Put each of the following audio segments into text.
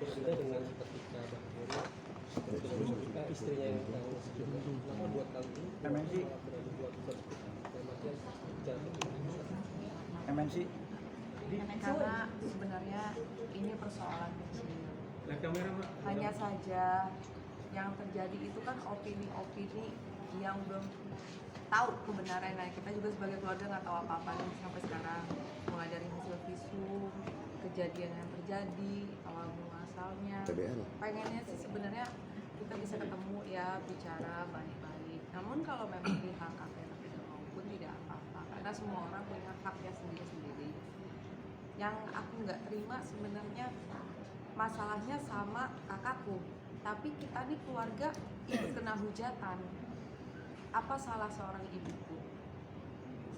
Beda dengan ketika Bang Ferry ketika istrinya yang tahu juga, kenapa buat kali ini MNC berani buat seperti dalam artian bicara seperti MNC Karena sebenarnya ini persoalan kecil. Hanya saja yang terjadi itu kan opini-opini yang belum tahu kebenaran. Nah, kita juga sebagai keluarga nggak tahu apa-apa nih sampai sekarang. Mulai dari hasil visum, kejadian yang terjadi, awal muasalnya. Pengennya sih sebenarnya kita bisa ketemu ya, bicara baik-baik. Namun kalau memang pihak KPK tidak mau pun tidak apa-apa, karena semua orang punya haknya sendiri-sendiri. Yang aku nggak terima sebenarnya masalahnya sama kakakku, tapi kita nih keluarga ikut kena hujatan. Apa salah seorang ibuku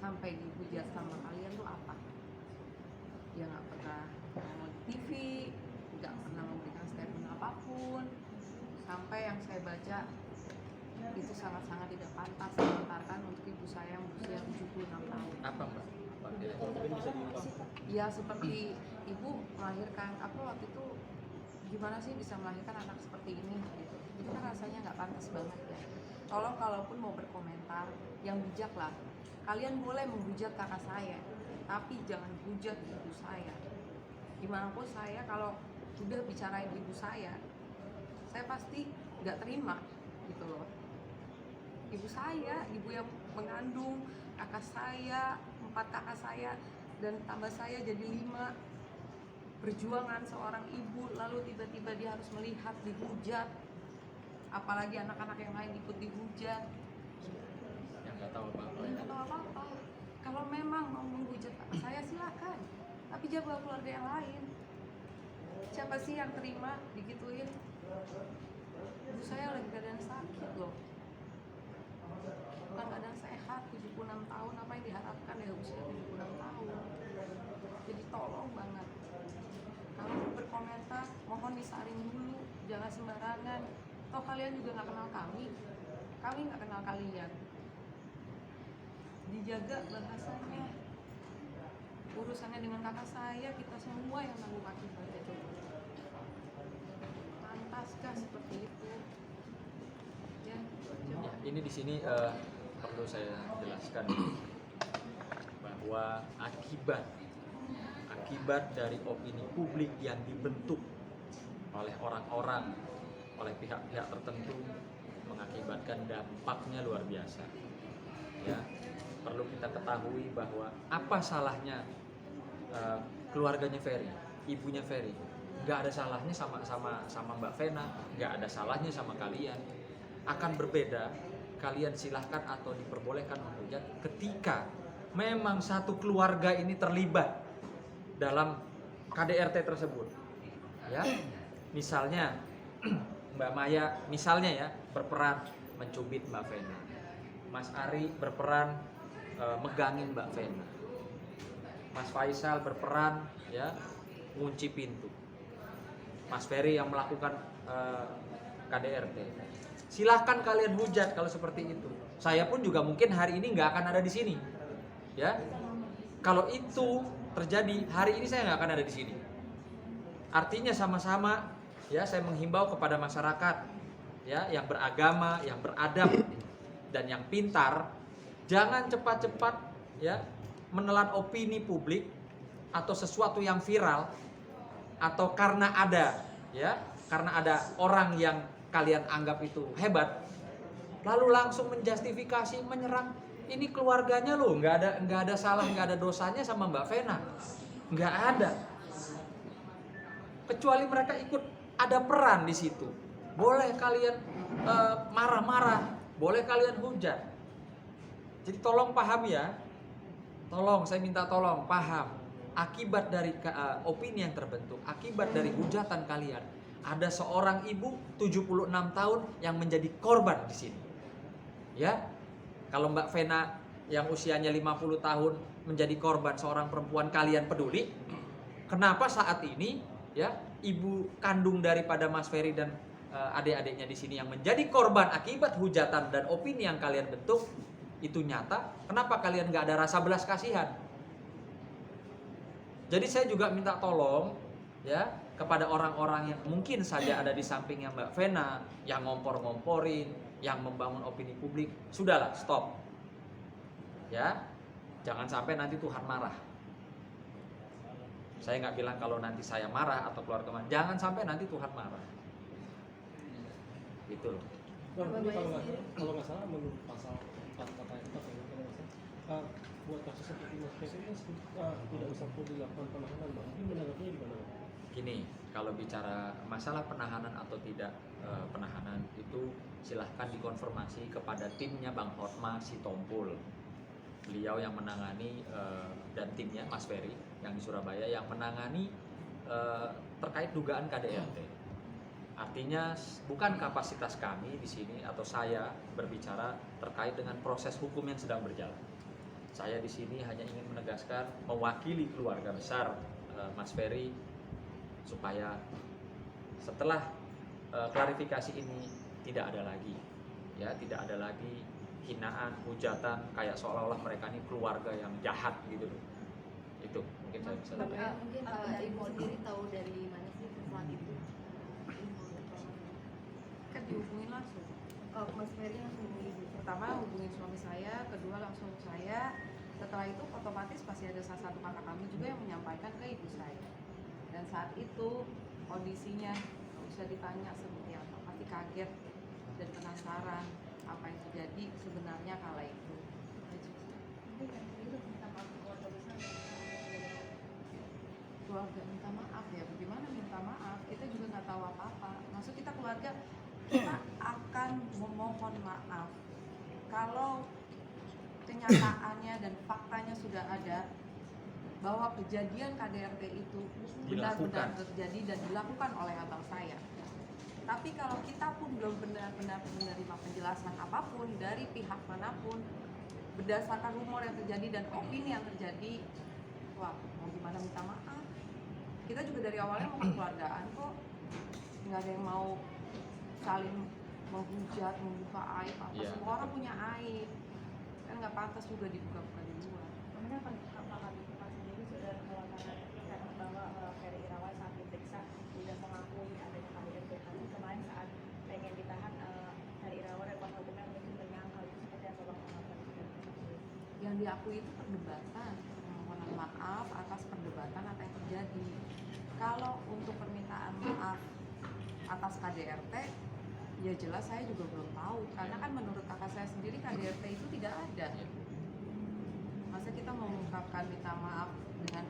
sampai dihujat sama kalian tuh apa? Dia nggak pernah ngomong di TV, nggak pernah memberikan statement apapun. Sampai yang saya baca itu sangat-sangat tidak pantas diantarkan untuk ibu saya yang berusia 76 tahun. Apa Mbak? mungkin bisa diungkap. Ya seperti ibu melahirkan, apa waktu itu gimana sih bisa melahirkan anak seperti ini gitu. Itu kan rasanya nggak pantas banget ya. Tolong kalaupun mau berkomentar yang bijak lah. Kalian boleh menghujat kakak saya, tapi jangan hujat ibu saya. Dimanapun saya kalau udah bicarain ibu saya pasti nggak terima gitu loh. Ibu saya, ibu yang mengandung kakak saya, 4 kakak saya, dan tambah saya jadi 5. Perjuangan seorang ibu, lalu tiba-tiba dia harus melihat dihujat, apalagi anak-anak yang lain ikut dihujat. Yang nggak tahu apa-apa. Nggak tahu apa-apa. Kalau memang mau menghujat kakak saya silakan, tapi jaga keluarga yang lain. Siapa sih yang terima digituin? Ibu saya lagi keadaan sakit loh, bukan keadaan sehat, 76 tahun. Apa yang diharapkan ya usia 76 tahun? Jadi tolong banget, kalau mau berkomentar mohon disaring dulu, jangan sembarangan. Toh kalian juga nggak kenal kami nggak kenal kalian. Dijaga bahasanya. Urusannya dengan kakak saya, kita semua yang nanggung akibatnya. Coba pantaskah seperti itu? Ya, Ya, ini di sini perlu saya jelaskan bahwa akibat dari opini publik yang dibentuk oleh orang-orang, oleh pihak-pihak tertentu mengakibatkan dampaknya luar biasa. Ya, perlu kita ketahui bahwa apa salahnya keluarganya Ferry, ibunya Ferry, nggak ada salahnya sama Mbak Vena, nggak ada salahnya sama kalian. Akan berbeda, kalian silahkan atau diperbolehkan menghujat ketika memang satu keluarga ini terlibat dalam KDRT tersebut. Ya, misalnya Mbak Maya misalnya ya berperan mencubit Mbak Vena, Mas Ari berperan megangin Mbak Vena, Mas Faisal berperan ya ngunci pintu, Mas Ferry yang melakukan KDRT. Silahkan kalian hujat kalau seperti itu. Saya pun juga mungkin hari ini nggak akan ada di sini, ya. Kalau itu terjadi hari ini saya nggak akan ada di sini. Artinya sama-sama, ya saya menghimbau kepada masyarakat, ya yang beragama, yang beradab dan yang pintar, jangan cepat-cepat, ya menelan opini publik atau sesuatu yang viral atau karena ada orang yang kalian anggap itu hebat, lalu langsung menjustifikasi, menyerang. Ini keluarganya loh, nggak ada salah, nggak ada dosanya sama Mbak Vena, nggak ada. Kecuali mereka ikut ada peran di situ. Boleh kalian marah-marah, boleh kalian hujat. Jadi tolong paham ya, tolong saya minta tolong paham. Akibat dari opini yang terbentuk, akibat dari hujatan kalian, ada seorang ibu 76 tahun yang menjadi korban di sini. Ya. Kalau Mbak Vena yang usianya 50 tahun menjadi korban seorang perempuan, kalian peduli. Kenapa saat ini ya ibu kandung daripada Mas Ferry dan adik-adiknya di sini yang menjadi korban akibat hujatan dan opini yang kalian bentuk itu nyata? Kenapa kalian nggak ada rasa belas kasihan? Jadi saya juga minta tolong ya kepada orang-orang yang mungkin saja ada di sampingnya Mbak Vena, yang ngompor-ngomporin, yang membangun opini publik, sudahlah, stop. Ya, jangan sampai nanti Tuhan marah. Saya nggak bilang kalau nanti saya marah atau keluarga marah, jangan sampai nanti Tuhan marah. Gitu loh. Nah, ini kalau nggak salah menurut pasal 4 kata yang tepat ya, kalau nggak salah, buat kasus seperti Mas Ferry ini tidak usah perlu dilakukan penahanan, Bang. Mungkin menanggapinya gimana, Bang? Gini, kalau bicara masalah penahanan atau tidak penahanan itu silahkan dikonfirmasi kepada timnya Bang Hotma Sitompul. Beliau yang menangani dan timnya Mas Ferry yang di Surabaya yang menangani terkait dugaan KDRT. Artinya bukan kapasitas kami di sini atau saya berbicara terkait dengan proses hukum yang sedang berjalan. Saya di sini hanya ingin menegaskan mewakili keluarga besar Mas Ferry supaya setelah klarifikasi ini tidak ada lagi, ya tidak ada lagi hinaan, hujatan kayak seolah-olah mereka ini keluarga yang jahat gitu loh. Itu mungkin saya bisa sampaikan. Mungkin Ibu sendiri tahu dari mana sih setelah itu? Kan dihubungin langsung. Mas Ferry langsung hubungi Ibu. Pertama hubungin suami saya, kedua langsung saya. Setelah itu otomatis pasti ada salah satu kakak kami juga yang menyampaikan ke ibu saya. Dan saat itu kondisinya nggak bisa ditanya seperti apa, pasti kaget dan penasaran apa yang terjadi sebenarnya kala itu. Keluarga minta maaf ya, bagaimana minta maaf? Kita juga nggak tahu apa-apa. Maksud kita keluarga, kita akan memohon maaf kalau kenyataannya dan faktanya sudah ada bahwa kejadian KDRT itu benar-benar terjadi dan dilakukan oleh abang saya. Tapi kalau kita pun belum benar-benar menerima penjelasan apapun dari pihak manapun berdasarkan rumor yang terjadi dan opini yang terjadi, wah mau gimana minta maaf? Kita juga dari awalnya mau kekeluargaan kok, nggak ada yang mau saling menghujat, membuka aib apa. Yeah. Semua orang punya aib, kan nggak pantas juga dibuka-buka di luar. Kemudian apakah Pak sendiri sudah melakukan bahwa Ferry Irawan saat diperiksa tidak mengakui adanya KDRT? Karena kemarin saat pengen ditahan Ferry Irawan dan kuasa hukumnya mungkin menyangkal itu seperti apa Bang? Yang diakui itu perdebatan, permohonan maaf atas perdebatan apa yang terjadi. Kalau untuk permintaan maaf atas KDRT, ya jelas saya juga belum tahu. Karena kan menurut kakak saya sendiri KDRT itu tidak ada. Masa kita mau mengungkapkan minta maaf dengan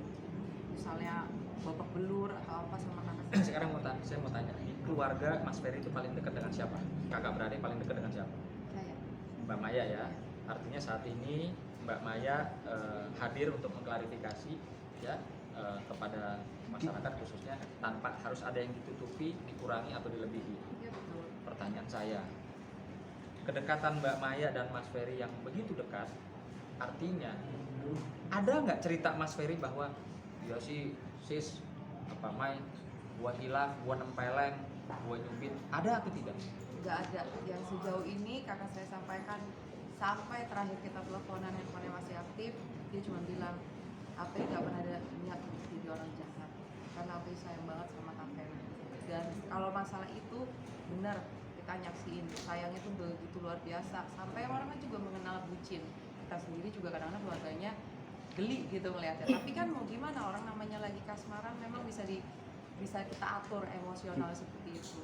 misalnya babak belur atau apa sama kakak saya? Sekarang saya mau tanya, di keluarga Mas Ferry itu paling dekat dengan siapa? Kakak beradik paling dekat dengan siapa? Saya. Mbak Maya ya. Artinya saat ini Mbak Maya hadir untuk mengklarifikasi ya kepada masyarakat khususnya tanpa harus ada yang ditutupi, dikurangi atau dilebihi. Iya betul. Pertanyaan saya, kedekatan Mbak Maya dan Mas Ferry yang begitu dekat, artinya ada nggak cerita Mas Ferry bahwa ya sih sis apa Mai, gua hilaf, gua nempeleng, gua nyubit, ada atau tidak? Nggak ada. Yang sejauh ini kakak saya sampaikan sampai terakhir kita teleponan handphonenya masih aktif, dia cuma bilang apa nggak pernah ada niat untuk jadi orang jahat karena aku sayang banget sama kakek. Dan kalau masalah itu benar kita nyaksiin sayangnya itu begitu luar biasa sampai orang juga mengenal bucin. Kita sendiri juga kadang-kadang keluarganya geli gitu melihatnya. Tapi kan mau gimana, orang namanya lagi kasmaran memang bisa kita atur emosional seperti itu.